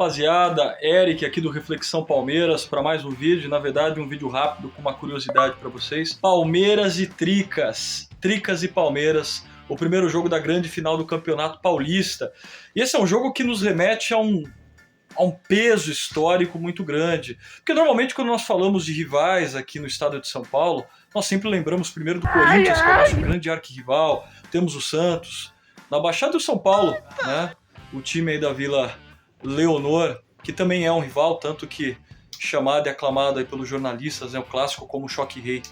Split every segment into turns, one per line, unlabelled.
rapaziada, Eric aqui do Reflexão Palmeiras para mais um vídeo, na verdade um vídeo rápido com uma curiosidade para vocês. Palmeiras e Tricas, Tricas e Palmeiras, o primeiro jogo da grande final do Campeonato Paulista. E esse é um jogo que nos remete a um peso histórico muito grande, porque normalmente quando nós falamos de rivais aqui no estado de São Paulo, nós sempre lembramos primeiro do Corinthians, que é o nosso grande arquirrival, temos o Santos, na Baixada do São Paulo, né? O time aí da Vila Leonor, que também é um rival, tanto que chamado e aclamado aí pelos jornalistas, né, o clássico como Choque Rei.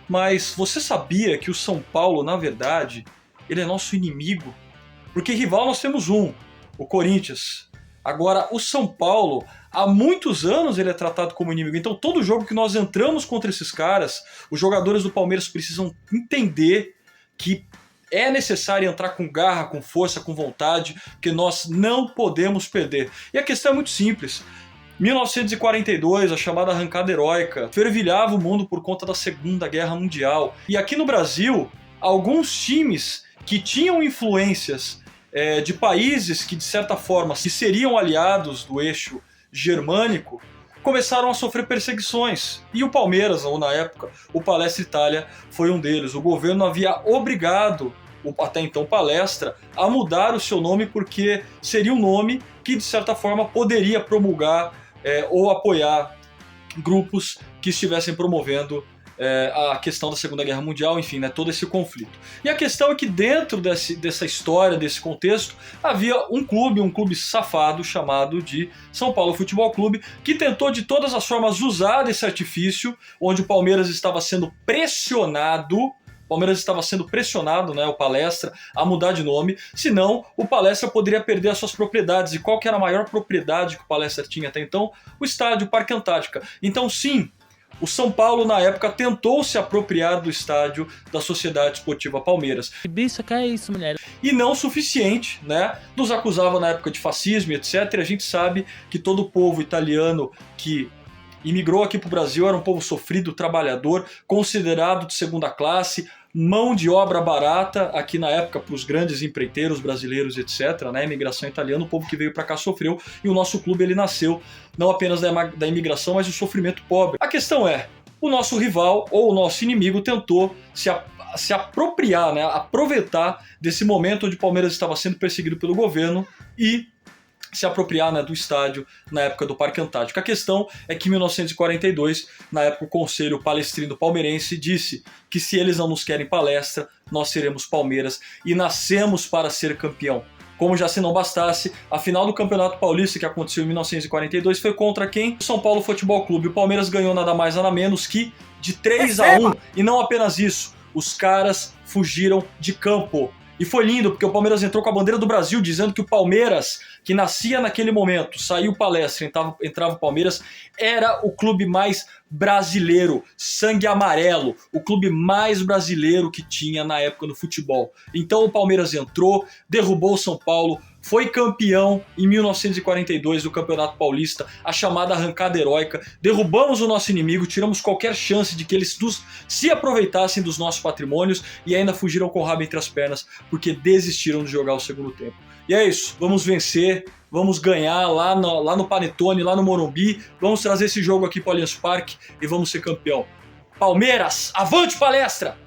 Mas você sabia que o São Paulo, na verdade, ele é nosso inimigo? Porque rival nós temos um, o Corinthians. Agora, o São Paulo, há muitos anos ele é tratado como inimigo. Então, todo jogo que nós entramos contra esses caras, os jogadores do Palmeiras precisam entender que é necessário entrar com garra, com força, com vontade, que nós não podemos perder. E a questão é muito simples. 1942, a chamada arrancada heróica, fervilhava o mundo por conta da Segunda Guerra Mundial. E aqui no Brasil, alguns times que tinham influências de países que, de certa forma, se seriam aliados do eixo germânico, começaram a sofrer perseguições. E o Palmeiras, ou na época, o Palestra Itália, foi um deles. O governo havia obrigado o até então Palestra a mudar o seu nome porque seria um nome que, de certa forma, poderia promulgar ou apoiar grupos que estivessem promovendo a questão da Segunda Guerra Mundial, enfim, né, todo esse conflito. E a questão é que dentro dessa história, desse contexto, havia um clube safado chamado de São Paulo Futebol Clube, que tentou de todas as formas usar desse artifício, onde o Palmeiras estava sendo pressionado, né, o Palestra, a mudar de nome, senão o Palestra poderia perder as suas propriedades. E qual que era a maior propriedade que o Palestra tinha até então? O estádio Parque Antártica. Então sim, o São Paulo, na época, tentou se apropriar do estádio da Sociedade Esportiva Palmeiras.
Que bicho que é isso, mulher?
E não o suficiente, né? Nos acusava na época de fascismo, etc. E a gente sabe que todo o povo italiano que imigrou aqui para o Brasil era um povo sofrido, trabalhador, considerado de segunda classe, mão de obra barata aqui na época para os grandes empreiteiros brasileiros, etc. Né? A imigração italiana, o povo que veio para cá sofreu, e o nosso clube ele nasceu não apenas da imigração, mas do sofrimento pobre. A questão é, o nosso rival ou o nosso inimigo tentou se apropriar, né? Aproveitar desse momento onde o Palmeiras estava sendo perseguido pelo governo e se apropriar, né, do estádio na época do Parque Antártico. A questão é que em 1942, na época o Conselho Palestrino Palmeirense disse que se eles não nos querem Palestra, nós seremos Palmeiras e nascemos para ser campeão. Como já se não bastasse, a final do Campeonato Paulista que aconteceu em 1942 foi contra quem? O São Paulo Futebol Clube. O Palmeiras ganhou nada mais nada menos que de 3-1. E não apenas isso, os caras fugiram de campo. E foi lindo, porque o Palmeiras entrou com a bandeira do Brasil, dizendo que o Palmeiras, que nascia naquele momento, saiu o Palestra, entrava o Palmeiras, era o clube mais brasileiro, sangue amarelo, o clube mais brasileiro que tinha na época no futebol. Então o Palmeiras entrou, derrubou o São Paulo, foi campeão em 1942 do Campeonato Paulista, a chamada arrancada heróica, derrubamos o nosso inimigo, tiramos qualquer chance de que eles se aproveitassem dos nossos patrimônios e ainda fugiram com o rabo entre as pernas, porque desistiram de jogar o segundo tempo. E é isso, vamos vencer, vamos ganhar lá no Panetone, lá no Morumbi, vamos trazer esse jogo aqui para o Allianz Parque e vamos ser campeão. Palmeiras, avante Palestra!